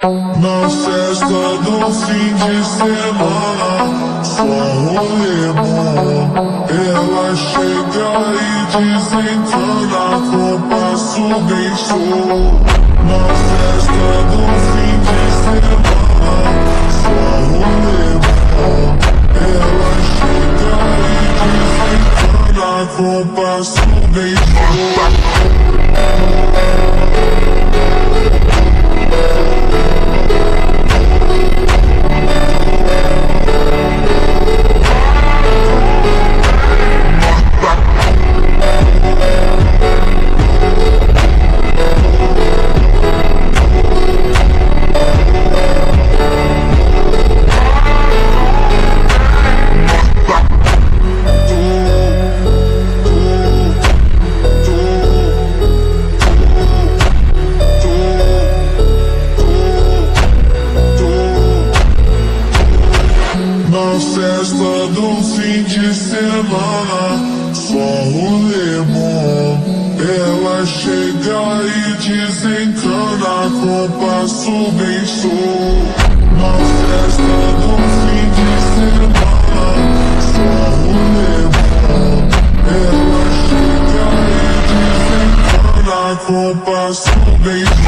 Na festa do fim de semana, só rolê bom. Ela chega e desencana com passo bem show. Na festa do fim de semana, só rolê bom. Ela chega e desencana com passo bem show. Na festa do fim de semana, só rolê bom. Ela chega e desencana com passo bem show. Na festa do fim de semana, só rolê bom. Ela chega e desencana com passo bem show.